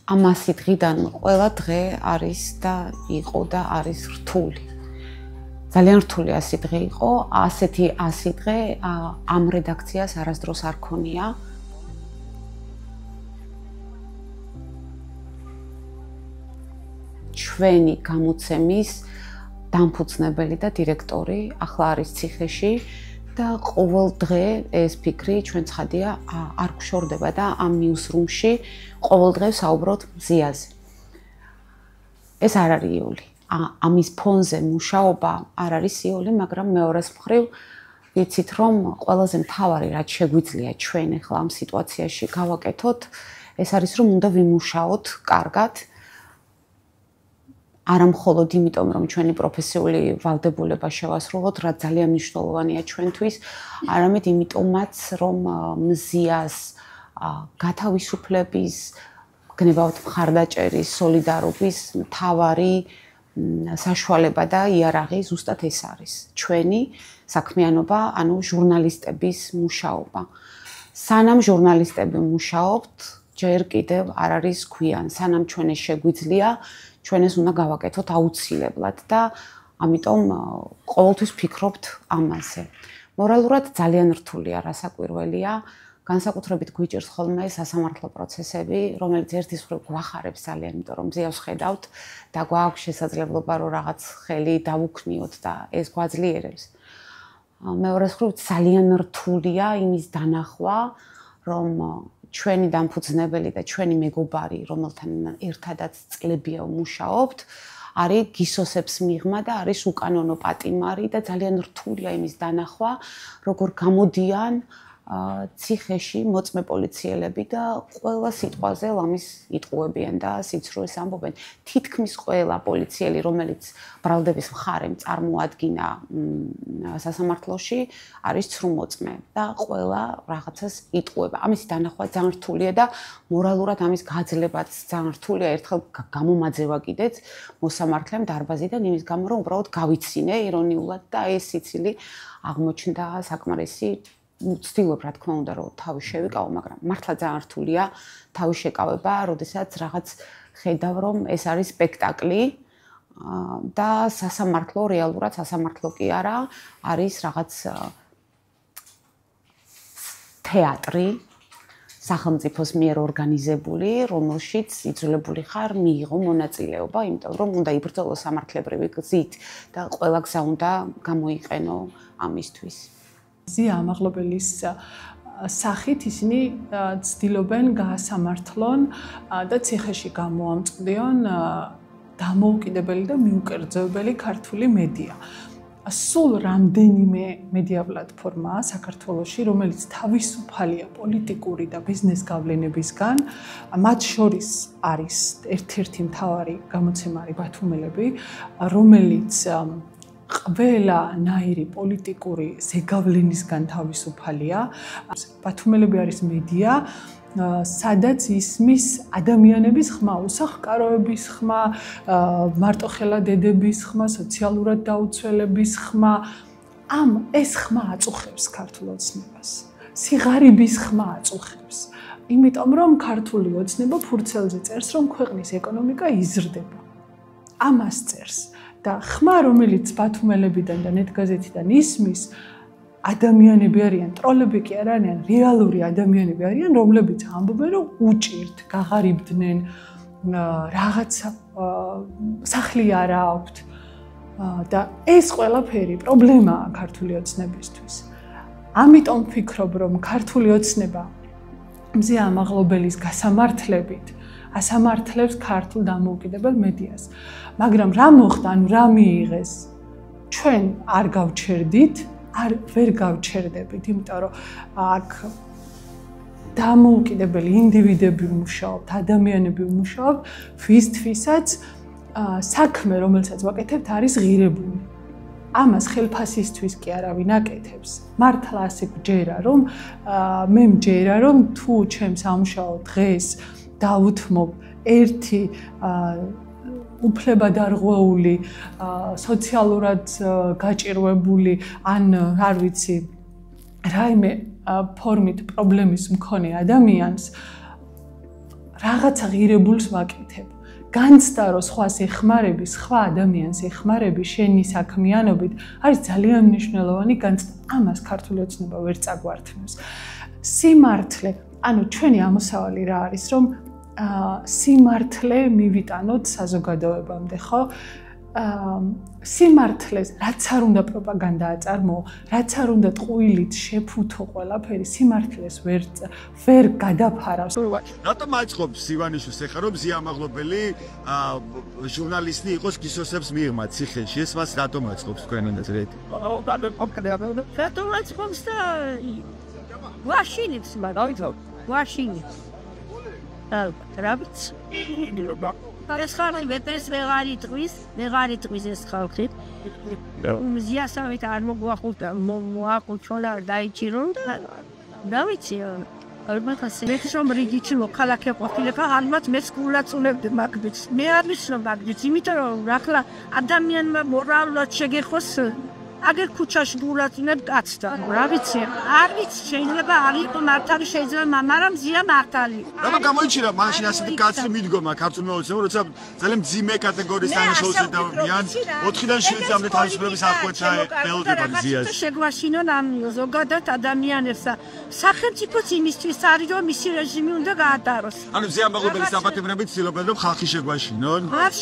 ამასი დღიდან ყველა დღე არის და იყო და არის რთული. ძალიან რთული ასი დღე იყო, ასეთი 100 დღე ამ რედაქციას არასდროს არ ქონია. ჩვენი გამოცემის დამფუძნებელი და დირექტორი ახლა არის ციხეში და ყოველ დღე ეს ფიქრი ჩვენ ცხადია არ გშორდება და ამ ნიუსრუმში ყოველ დღე საუბრობთ მზიაზე. ეს არ არის იული. ამის ფონზე მუშაობა არ არის იული, მაგრამ მეორეს მხრივ ვიცით რომ ყველაზე მთავარი რაც შეგვიძლია ჩვენ ახლა ამ სიტუაციაში გავაკეთოთ, ეს არის რომ უნდა ვიმუშაოთ კარგად. არა მხოლოდ იმიტომ, რომ ჩვენი პროფესიული ვალდებულება შევასრულოთ, რაც ძალიან მნიშვნელოვანია ჩვენთვის, არამედ იმიტომაც, რომ მზიას გათავისუფლების, გნებავთ მხარდაჭერის, სოლიდარობის მთავარი საშუალება და იარაღი ზუსტად ეს არის. ჩვენი საქმიანობა, ანუ ჟურნალისტების მუშაობა. სანამ ჟურნალისტები მუშაობთ, ჯერ კიდევ არ არის ქვიან, სანამ ჩვენ ეს შეგვიძლია, ჩვენ ეს უნდა გავაკეთოთ აუცილებლად და ამიტომ ყოველთვის ვფიქრობთ ამაზე. მორალურად ძალიან რთულია, რასაკვირველია, განსაკუთრებით გვიჭირს ხოლმე სასამართლო პროცესები, რომელიც ერთის მხრივ გვახარებს ძალიან, იმიტომ რომ მზიავს ხედავთ და გვაქვს შესაძლებლობა რომ რაღაც ხელი დავუქნიოთ და ეს გვაძლიერებს. მეორეს მხრივ ძალიან რთულია იმის დანახვა, რომ ჩვენი დამფუძნებელი და ჩვენი მეგობარი, რომელთან ერთადაც წლებია ვმუშაობთ, არის გისოსებს მიღმა და არის უკანონო პატიმარი და ძალიან რთულია იმის დანახვა, როგორ გამოდიან ციხეში მოწმე პოლიციელები და ყველა სიტყვაზე ლამის იტყუებიან და სიცრუეს ამბობენ. თითქმის ყველა პოლიციელი, რომელიც ბრალდების მხარემ წარმოადგინა სასამართლოში, არის ცრუმოწმე და ყველა რაღაცას იტყუება. ამის დანახვა ძალიან რთულია და მორალურად ამის გაძლებაც ძალიან რთულია. ერთხელ გამომაძევა კიდეც მოსამართლემ დარბაზიდან იმის გამო, რომ უბრალოდ გავიცინე ირონიულად და ეს სიცილი აღმოჩნდა საკმარისი. ვცდილობ რა თქმა უნდა რომ თავი შევიკავო, მაგრამ მართლა ძალიან რთულია თავი შეკავება, როდესაც რაღაც ხედავ რომ ეს არის სპექტაკლი და სასამართლო რეალურად სასამართლო კი არა, არის რაღაც თეატრი სახელმწიფოს მიერ ორგანიზებული, რომელშიც იძულებული ხარ მიიღო მონაწილეობა, იმიტომ რომ უნდა იბრძოლო სამართლებრივი გზით და ყველა გზა უნდა გამოიყენო ამისთვის. ამაღლობელის სახით ისინი ცდილობენ გაასამართლონ და ციხეში გამოამწყდიონ დამოუკიდებელი და მიუკერძოებელი ქართული მედია. სულ რამდენიმე მედია პლატფორმაა საქართველოში, რომელიც თავისუფალია პოლიტიკური და ბიზნეს გავლენებისგან, მათ შორის არის ერთ-ერთი მთავარი გამოცემარი ბათუმელები, რომელიც ყველა ნაირი პოლიტიკური ზეგავლენისგან თავისუფალია. ბათუმელები არის მედია, სადაც ისმის ადამიანების ხმა, უსახლკაროების ხმა, მარტოხელა დედების ხმა, სოციალურად დაუცველების ხმა. ეს ხმა აწუხებს ქართულ ოცნებას. სიღარიბის ხმა აწუხებს. იმიტომ რომ ქართული ოცნება ფურცელზე წერს, რომ ქვეყნის ეკონომიკა იზრდება. ამას წერს. და ხმა, რომელიც ბათუმელებიდან და ნეტგაზეთიდან ისმის, ადამიანები არიან, ტროლები კი არ არიან, რეალური ადამიანები არიან, რომლებიც ამბობენ, რომ უჭირთ, გაღარიბდნენ, რაღაცა სახლი არ აქვთ და ეს ყველაფერი პრობლემაა ქართული ოცნებისთვის. ამიტომ ვფიქრობ, რომ ქართული ოცნება მზია ამაღლობელის გასამართლებით ასამართლებს ქართულ დამოუკიდებელ მედიას. მაგრამ რა მოხდა, ანუ რა მიიღეს? ჩვენ არ გავჩერდით, ვერ გავჩერდებით, იმიტომ რომ აქ დამოუკიდებელი ინდივიდები ვმუშაობთ, ადამიანები ვმუშაობთ, ვისთვისაც საქმე, რომელსაც ვაკეთებთ, არის ღირებული. ამას ხელფასისთვის კი არავინ აკეთებს. მართლა ასე გჯერა, რომ მე მჯერა, რომ თუ ჩემს ამუშაო დღეს დავუთმობ ერთი უფლებადარღვეული, სოციალურად გაჭირვებული ან არ ვიცი, რაიმე ფორმით პრობლემის მქონე ადამიანს რაღაცა ღირებულს ვაკეთებ. განცდა რომ სხვას ეხმარები, სხვა ადამიანს ეხმარები შენი საქმიანობით არის ძალიან მნიშვნელოვანი განცდა. ამას ქართული ოცნება ვერ წაგვართმევს. სიმართლე, ანუ ჩვენი ამოსავალი რა არის, რომ სიმართლე მივიტანოთ საზოგადოებამდე, ხო? სიმართლეს რაც არ უნდა პროპაგანდა აწარმოო, რაც არ უნდა ტყუილით შეფუთო ყველაფერი, სიმართლეს ვერ გადაფარავს. რატომ აწყობს ივანიშვილს ეხლა რომ ზიამაღლობელი ჟურნალისტი იყოს კისოსებს მიღმა ციხეში? ეს მას რატომ აწყობს თქვენ აზრით? რატომ აწყობს და ვაშინებს მაგალითად, ვაშინებს. რა ვიცი. ეს ხალხი ვეპეს ვეღარ იტყვის ეს ხალხი. ზიასავით არ მოგვახულდა, მოახუჩოლა დაიჭირონ და რა ვიცი. ალბათ ასე. მე ხომ რიგიჩი მოქალაქე ყოფილება, ალბათ მე სკულაცულებდი მაგდით. მე არ ვიცნობ მაგდით, იმიტომ რომ ახლა ადამიანმა მორალურად შეგეხოს აგერ ქუჩაში გულაცუნებ კაცს და რა ვიცი, არ ვიცი, შეიძლება არ იყო მართალი, შეიძლება მაგრამ ზია მართალი. რატომ გამოიჩინა მაშინ ასეთი კაცი მიდგომა ქართულ მოუწევ, როცა ძალიან მძიმე კატეგორიის თანაშაულზე დავიან 4-დან 7-მდე თავისუფლების აღკვეთა ელოდება ზიას. შეგვაშინონ ამ ზოგადად ადამიანებს სახელმწიფოს იმისთვის არის, რომ მისი რეჟიმი უნდა გაატაროს. ანუ ზიამაღლობელის დაპატიმრებით ცდილობენ რომ ხალხი შეგვაშინონ? არ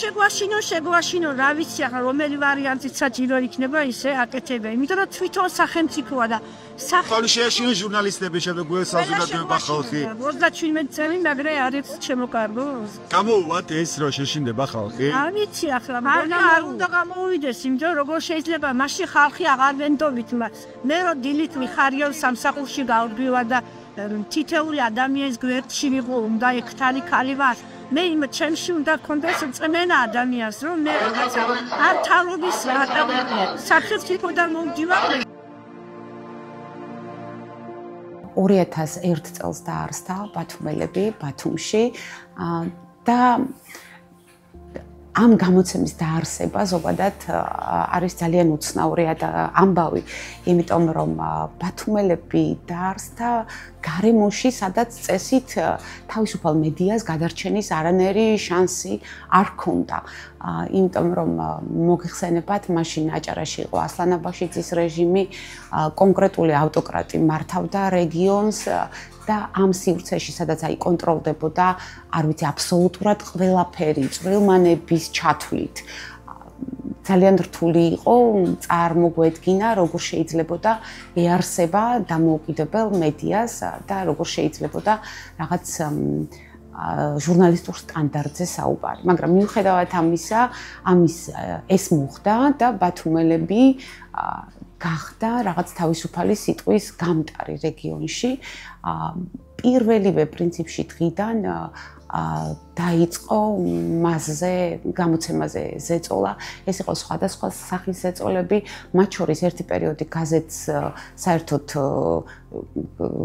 შეგვაშინონ, რა ვიცი, ახლა რომელი ვარიანტიც საჭირო იქნება ისე აკეთებენ, იმიტომ რომ თვითონ სახელმწიფოა და ხალხი შეაშინონ ჟურნალისტები შემდეგ საზოგადოება ხალხი. 37 წელი მაგრე არის შემოკარგოს. გამოუვათ ეს რომ შეშინდება ხალხი? არ ვიცი ახლა, მაგრამ არ უნდა გამოვიდეს, იმიტომ რომ როგორ შეიძლება მაშინ ხალხი აღარ ვენდობით მას. მე რომ დილით მიხარიო სამსახურში გავდივარ და თითეული ადამიანის გვერდში ვიყო, უნდა ექთანი ქალი ვარ. მე იმ ჩემში უნდა გქონდეს წმენა ადამიანს, რომ მე რაღაცა არ თავობის სახელმწიფოდან მომდივარ. 2001 წელს დაარსდა ბათუმელები ბათუმში და ამ გამოცემის დაარსება ზოგადად არის ძალიან უცნაური ამბავი, იმიტომ რომ ბათუმელები დაარსდა გარემოში, სადაც წესით თავისუფალ მედიას გადარჩენის არანაირი შანსი არ ჰქონდა. იმიტომ რომ მოგიხსენებათ, მაშინ აჭარაში იყო ასლან აბაშიძის რეჟიმი, კონკრეტული ავტოკრატი მართავდა რეგიონს და ამ სივრცეში, სადაც კონტროლდებოდა, არ ვიცი, აბსოლუტურად ყველაფერი, წვრილმანების ჩათვლით. ძალიან რთული იყო წარმოგვედგინა, როგორ შეიძლებოდა ეარსება დამოუკიდებელ მედიას და როგორ შეიძლებოდა რაღაც ჟურნალისტურ სტანდარტზე საუბარი. მაგრამ მიუხედავად ამისა, ეს მოხდა და ბათუმელები გახდა რაღაც თავისუფალი სიტყვის გამტარი რეგიონში. პირველივე პრინციპში დღიდან დაიწყო მასზე, გამოცემაზე ზეწოლა. ეს იყო სხვადასხვა სახის ზეწოლები, მათ შორის ერთი პერიოდი გაზეთს საერთოდ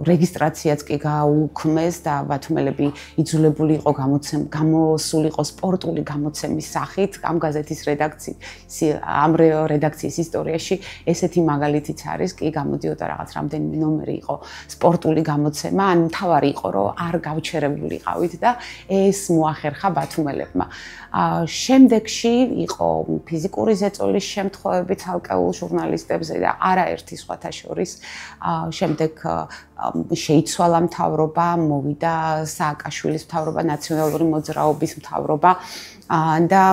რეგისტრაციაც კი გააუქმეს და ბათუმელები იძულებული იყო გამოსული იყო სპორტული გამოცემის სახით. ამ გაზეთის რედაქციის ისტორიაში ესეთი მაგალითიც არის, კი გამოდიოდა რაღაც რამდენიმე ნომერი იყო სპორტული გამოცემა, ან მთავარი იყო, რომ არ გავჩერებულიყავით და ეს მოახერხა ბათუმელებმა. შემდეგში იყო ფიზიკური ზეწოლის შემთხვევები ცალკეულ ჟურნალისტებზე და არაერთი სხვათა შორის. შემდეგ შეიცვალა მთავრობა, მოვიდა სააკაშვილის მთავრობა, ნაციონალური მოძრაობის მთავრობა და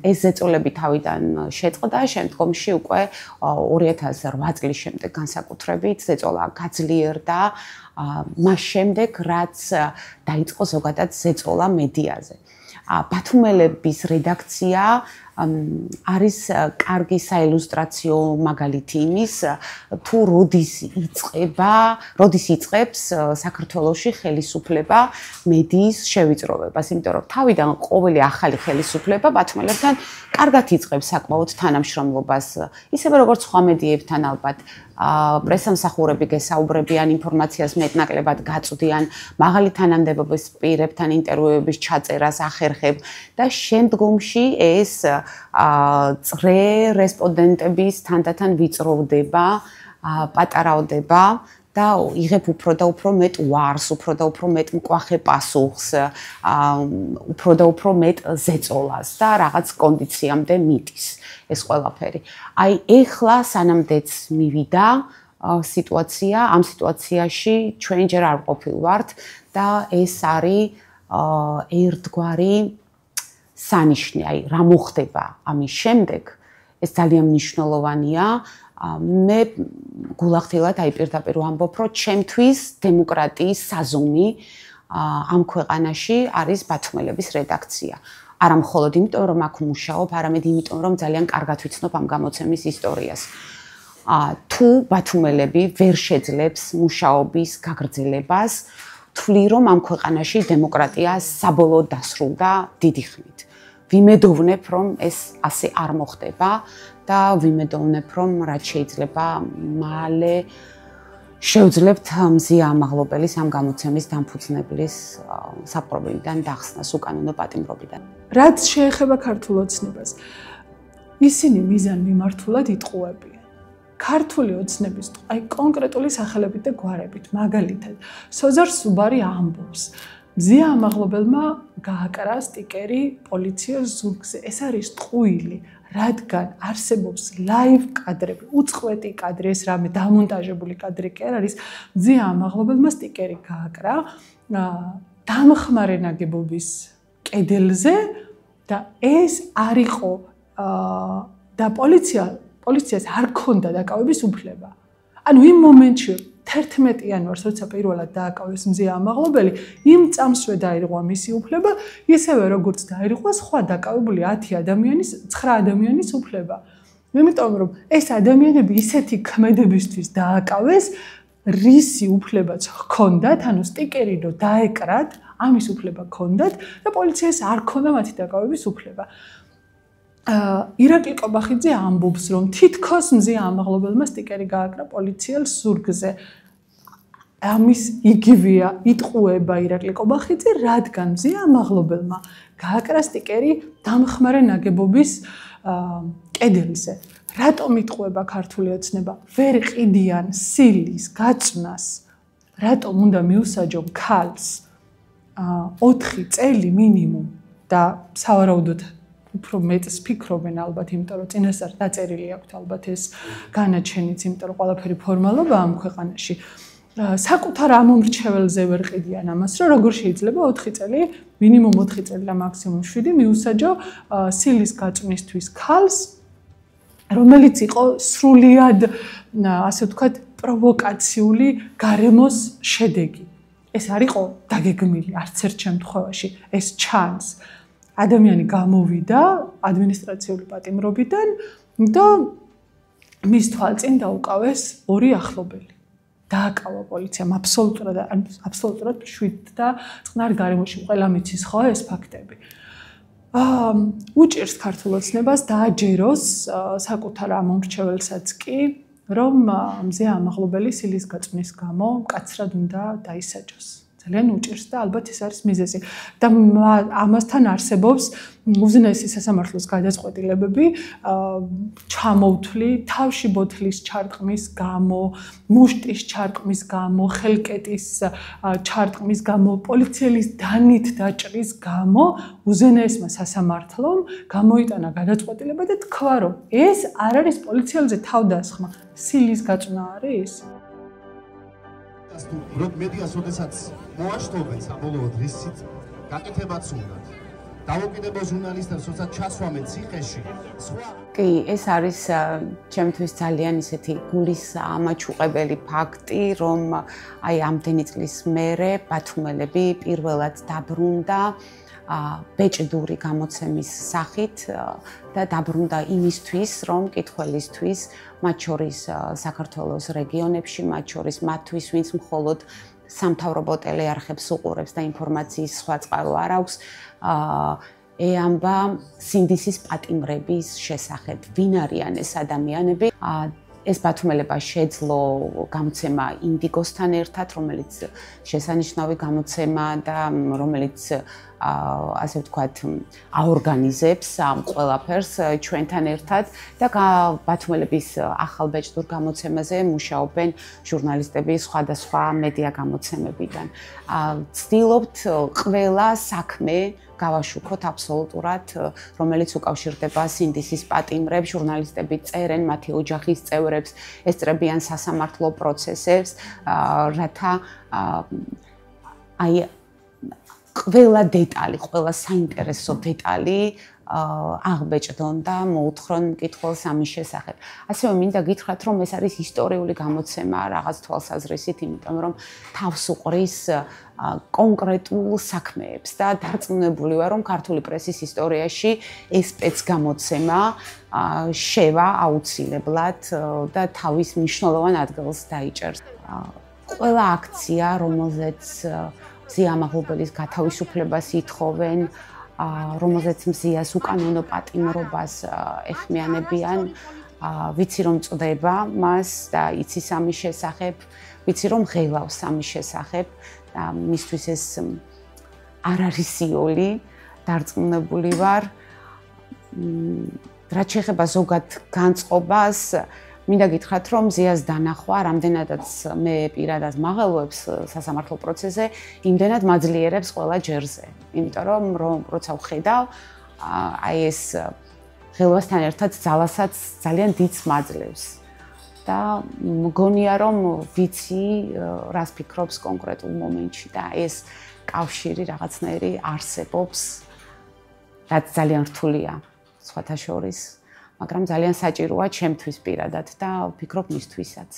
ეს ზეწოლები თავიდან შეწყდა, შემდგომში უკვე 2008 წლის შემდეგ განსაკუთრებით ზეწოლა გაძლიერდა, მას შემდეგ რაც დაიწყო ზოგადად ზეწოლა მედიაზე. ბათუმელების რედაქცია არის კარგი საილუსტრაციო მაგალითი იმის, თუ როდის იწყებს საქართველოში ხელისუფლება მედიის შევიწროვებას, იმიტომ რომ თავიდან ყოველი ახალი ხელისუფლება ბათუმელებთან კარგად იწყებს საკმაოდ თანამშრომლობას, ისევე როგორც სხვა მედიებთან ალბათ. პრესამსახურები გესაუბრებიან, ინფორმაციას მეტნაკლებად გაწვდიან, მაღალი თანამდებობის პირებთან ინტერვიუების ჩაწერას ახერხებ და შემდგომში ეს წრე რესპონდენტების თანდათან ვიწროვდება, პატარავდება და იღებ უფრო და უფრო მეტ ვარს, უფრო და უფრო მეტ მკვახე პასუხს, უფრო და უფრო მეტ ზეწოლას და რაღაც კონდიციამდე მიდის ეს ყველაფერი. აი ეხლა სანამდეც მივიდა სიტუაცია, ამ სიტუაციაში ჩვენ ჯერ არ ყოფილვართ და ეს არის ერთგვარი სანიშნე, აი რა მოხდება ამის შემდეგ, ეს ძალიან მნიშვნელოვანია. მე გულახდილად აი პირდაპირ ვამბობ, რომ ჩემთვის დემოკრატიის საზომი ამ ქვეყანაში არის ბათუმელების რედაქცია. არა მხოლოდ იმიტომ, რომ აქ ვმუშაობ, არამედ იმიტომ, რომ ძალიან კარგად ვიცნობ ამ გამოცემის ისტორიას. თუ ბათუმელები ვერ შეძლებს მუშაობის გაგრძელებას, თვლი რომ ამ ქვეყანაში დემოკრატია საბოლოოდ დასრულდა დიდი ხნით. ვიმედოვნებ, რომ ეს ასე არ მოხდება და ვიმედოვნებ, რომ რაც შეიძლება მალე შევძლებთ მზია ამაღლობელის ამ გამოცემის დამფუძნებლის საპრობლემიდან დახსნას უკანონო პატიმრობიდან. რაც შეეხება ქართულ ოცნებას, ისინი მიზან მიმართულად იტყუებიან. ქართული ოცნების აი კონკრეტული სახელებით და გვარებით, მაგალითად, სოზარ სუბარი ამბობს, მზია ამაღლობელმა გააკრა სტიკერი პოლიციას ზურგზე. ეს არის ტყუილი, რადგან არსებობს ლაივ კადრები, უწყვეტი კადრი, ეს რამე დამონტაჟებული კადრი კი არ არის. მზია ამაღლობელმა სტიკერი გააკრა დამხმარე ნაგებობის კედელზე და ეს არ იყო და პოლიციას არ ქონდა დაკავების უფლება. ანუ იმ მომენტში 11 იანვარს, როცა პირველად დააკავეს მზია ამაღლობელი, იმ წამსვე დაირღვა მისი უფლება, ისევე როგორც დაირღვა სხვა დაკავებული 10 ადამიანის, 9 ადამიანის უფლება. იმიტომ რომ ეს ადამიანები ისეთი ქმედებისთვის დააკავეს, რისი უფლებაც ჰქონდათ, ანუ სტიკერი რო დაეკრათ, ამის უფლება ჰქონდათ და პოლიციას არ ჰქონდა მათი დაკავების უფლება. ირაკლი კობახიძე ამბობს, რომ თითქოს მზია ამაღლობელმა სტიკერი გააკრა პოლიციელს ზურგზე. ამის იგივეა იტყუება ირაკლი კობახიძე, რადგან მზია ამაღლობელმა გააკრა სტიკერი დამხმარე ნაგებობის კედელზე. რატომ იტყუება ქართული ოცნება? ვერ ყიდიან სილის გაწვნას. რატომ უნდა მიუსაჯონ ქალს 4 წელი მინიმუმ და სავარაუდოდ უფრო მეტს ფიქრობენ ალბათ, იმიტომ რომ წინასწარ დაწერილი აქვთ ალბათ ეს განაჩენიც, იმიტომ რომ ყველაფერი ფორმალობა ამ ქვეყანაში. საკუთარ ამომრჩეველზე ვერ ყიდიან ამას, რომ როგორ შეიძლება 4 წელი, მინიმუმ 4 წელი და მაქსიმუმ 7 მიუსაჯო სილის გაწვნისთვის ქალს, რომელიც იყო სრულიად, ასე ვთქვათ, პროვოკაციული გარემოს შედეგი. ეს არ იყო დაგეგმილი არც ერთ შემთხვევაში, ეს ჩანს. ადამიანი გამოვიდა ადმინისტრაციული პატიმრობიდან და მის თვალწინ დაუკავეს 2 ახლობელი. დააკავა პოლიციამ აბსოლუტურად 7 და წყნარ გარემოში ყველა მიცის ხო ეს ფაქტები. უჭირს ქართულ ოცნებას დააჯეროს საკუთარ ამომრჩეველსაც კი, რომ მზია ამაღლობელი სილის გაწვნის გამო მკაცრად უნდა დაისაჯოს. ძალიან უჭირს და ალბათ ეს არის მიზეზი. და ამასთან არსებობს უზენაესი სასამართლოს გადაწყვეტილებები, ჩამოვთვლი თავში ბოთლის ჩარტყმის გამო, მუშტის ჩარტყმის გამო, ხელკეტის ჩარტყმის გამო, პოლიციელის დანით დაჭრის გამო, უზენაესმა სასამართლომ გამოიტანა გადაწყვეტილება და თქვა, რომ ეს არ არის პოლიციელზე თავდასხმა, სილის გაწვნა არის. რომ მედიას ოდესაც მოაშთობენ საბოლოო დღისით გაკეთებაც უნდათ. დავუკიდებო ჟურნალისტებს, როცა ჩასვამენ ციხეში. კი, ეს არის ჩემთვის ძალიან ისეთი გულის ამაჩუყებელი ფაქტი, რომ აი ამდენი წლის მერე ბათუმელები პირველად დაბრუნდა ბეჭდური გამოცემის სახით და დაბრუნდა იმისთვის, რომ კითხველისთვის, მათ შორის საქართველოს რეგიონებში, მათ შორის მათთვის, ვინც მხოლოდ სამთავრობო ტელეარხებს უყურებს და ინფორმაციის სხვა წყარო არ აქვს, ეამბა სინდისის პატიმრების შესახებ. ვინ არიან ეს ადამიანები? ეს ბათუმელება შეძლო გამოცემა ინდიგოსთან ერთად, რომელიც შესანიშნავი გამოცემა და რომელიც ასე ვთქვათ, აორგანიზებს ამ ყველაფერს ჩვენთან ერთად და ბათუმელების ახალბეჭდურ გამოცემაზე მუშაობენ ჟურნალისტები სხვადასხვა მედია გამოცემებიდან. ვცდილობთ ყველა საქმე გავაშუქოთ აბსოლუტურად, რომელიც უკავშირდება სინდისის პატიმრებს, ჟურნალისტები წერენ მათი ოჯახის წევრებს, ესწრებიან სასამართლო პროცესებს, რათა ყველა დეტალი, ყველა საინტერესო დეტალი აღბეჭდონ და მოუთხრონ მკითხველს ამის შესახებ. ასევე მინდა გითხრათ, რომ ეს არის ისტორიული გამოცემა რაღაც თვალსაზრისით, იმიტომ რომ თავს უყრის კონკრეტულ საქმეებს და დარწმუნებული ვარ, რომ ქართული პრესის ისტორიაში ეს სპეცგამოცემა შევა აუცილებლად და თავის მნიშვნელოვან ადგილს დაიჭერს. ყველა აქცია, რომელზეც მზია ამაღლობელის გათავისუფლებას ითხოვენ, რომელზეც მზიას უკანონო პატიმრობას ეხმიანებიან, ვიცი რომ წდება მას და იცის ამის შესახებ, ვიცი რომ ღელავს ამის შესახებ და მისთვის ეს არ არის სიოლი, დარწმუნებული ვარ. რაც შეეხება ზოგად განწყობას, მინდა გითხრათ, რომ მზიას დანახვა, რამდენადაც მე პირადად მაღელვებს სასამართლო პროცესზე, იმდენად მაძლიერებს ყველა ჯერზე. იმიტომ რომ როცა ვხედავ, აი ეს ღელვასთან ერთად ძალასაც ძალიან დიდს მაძლევს. და მგონია, რომ ვიცი, რას ფიქრობს კონკრეტულ მომენტში და ეს კავშირი რაღაცნაირი არსებობს, რაც ძალიან რთულია სხვათა შორის. მაგრამ ძალიან საჭიროა ჩემთვის პირადად და ვფიქრობ მისთვისაც.